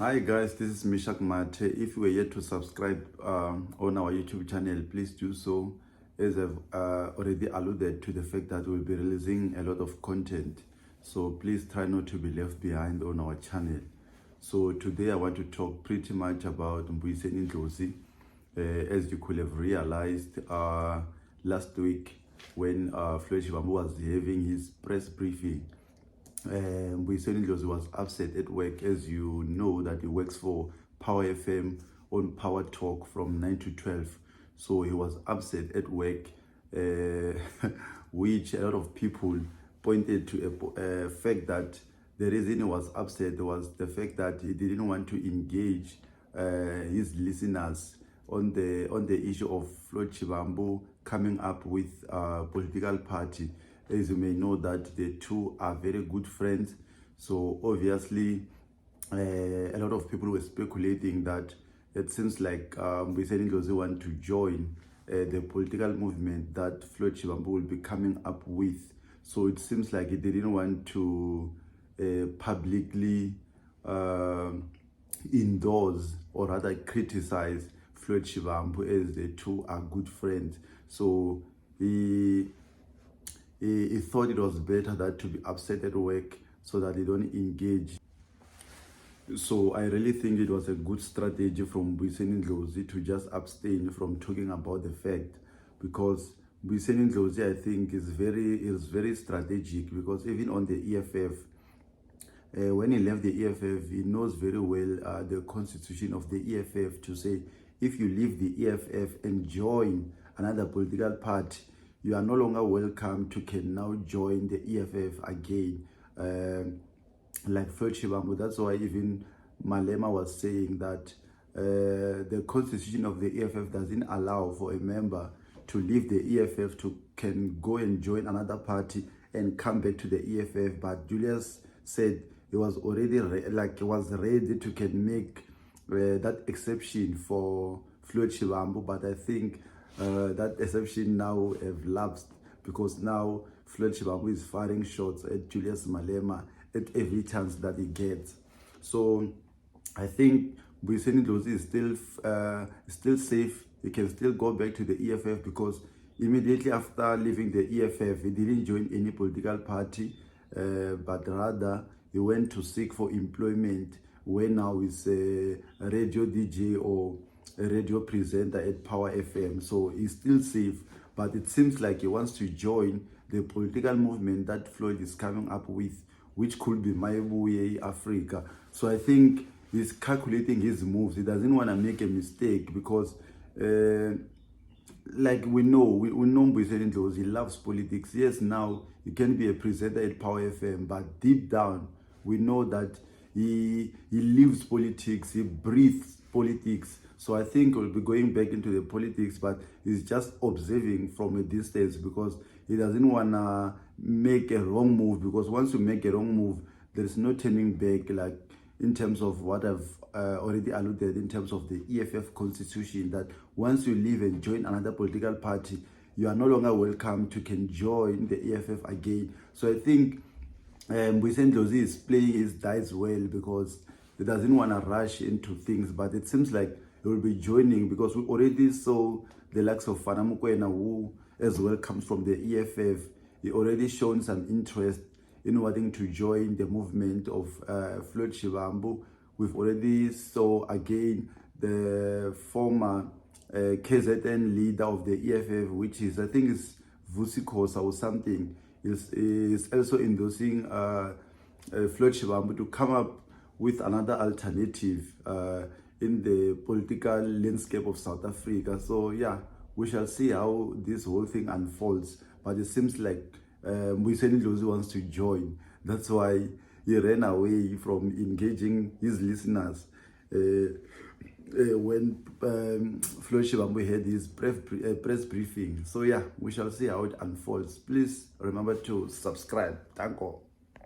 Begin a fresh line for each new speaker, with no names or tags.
Hi guys, this is Mishak Mate. If you are yet to subscribe on our YouTube channel, please do so. As I've already alluded to the fact that we'll be releasing a lot of content. So please try not to be left behind on our channel. So today I want to talk pretty much about Mbuyiseni Ndlozi. As you could have realized last week when Floyd Shivambu was having his press briefing, Mbuyiseni Ndlozi was upset at work. As you know, that he works for Power FM on Power Talk from 9 to 12. So he was upset at work, which a lot of people pointed to a fact that the reason he was upset was the fact that he didn't want to engage his listeners on the issue of Floyd Shivambu coming up with a political party. As you may know, that the two are very good friends. So obviously, a lot of people were speculating that it seems like Mbuyiseni Ndlozi want to join the political movement that Floyd Shivambu will be coming up with. So it seems like he didn't want to publicly endorse or rather criticize Floyd Shivambu, as the two are good friends. So he thought it was better that to be upset at work so that they don't engage. So I really think it was a good strategy from Mbuyiseni Ndlozi to just abstain from talking about the fact, because Mbuyiseni Ndlozi, I think, is very strategic, because even on the EFF, when he left the EFF, he knows very well the constitution of the EFF to say, if you leave the EFF and join another political party, you are no longer welcome to can now join the EFF again, like Floyd Shivambu. That's why even Malema was saying that the constitution of the EFF doesn't allow for a member to leave the EFF to can go and join another party and come back to the EFF. But Julius said he was already ready to can make that exception for Floyd Shivambu. But I think that exception now have lapsed, because now Floyd Shivambu is firing shots at Julius Malema at every chance that he gets. So I think Mbuyiseni Ndlozi is still safe. He can still go back to the EFF, because immediately after leaving the EFF, he didn't join any political party, but rather he went to seek for employment, where now he's a radio DJ or a radio presenter at Power FM. So he's still safe, but it seems like he wants to join the political movement that Floyd is coming up with, which could be Mayibuye Africa. So I think he's calculating his moves. He doesn't want to make a mistake, because like we know Mbuyiseni Ndlozi, he loves politics. Yes, now he can be a presenter at Power FM, but deep down we know that he lives politics, he breathes politics. So I think he'll be going back into the politics, but he's just observing from a distance, because he doesn't want to make a wrong move, because once you make a wrong move, there's no turning back, like in terms of what I've already alluded in terms of the EFF constitution, that once you leave and join another political party, you are no longer welcome to can join the EFF again. So I think Mbuyiseni Ndlozi is playing his dice well, because he doesn't want to rush into things, but it seems like he will be joining, because we already saw the likes of Fana Mokoena, who as well comes from the EFF. He already shown some interest in wanting to join the movement of Floyd Shivambu. We've already saw again the former KZN leader of the EFF, which is, I think, is Vusi or something, is also endorsing Floyd Shivambu to come up with another alternative in the political landscape of South Africa. So yeah, we shall see how this whole thing unfolds. But it seems like Mbuyiseni Ndlozi wants to join. That's why he ran away from engaging his listeners when Floyd Shivambu had his press briefing. So yeah, we shall see how it unfolds. Please remember to subscribe. Thank you.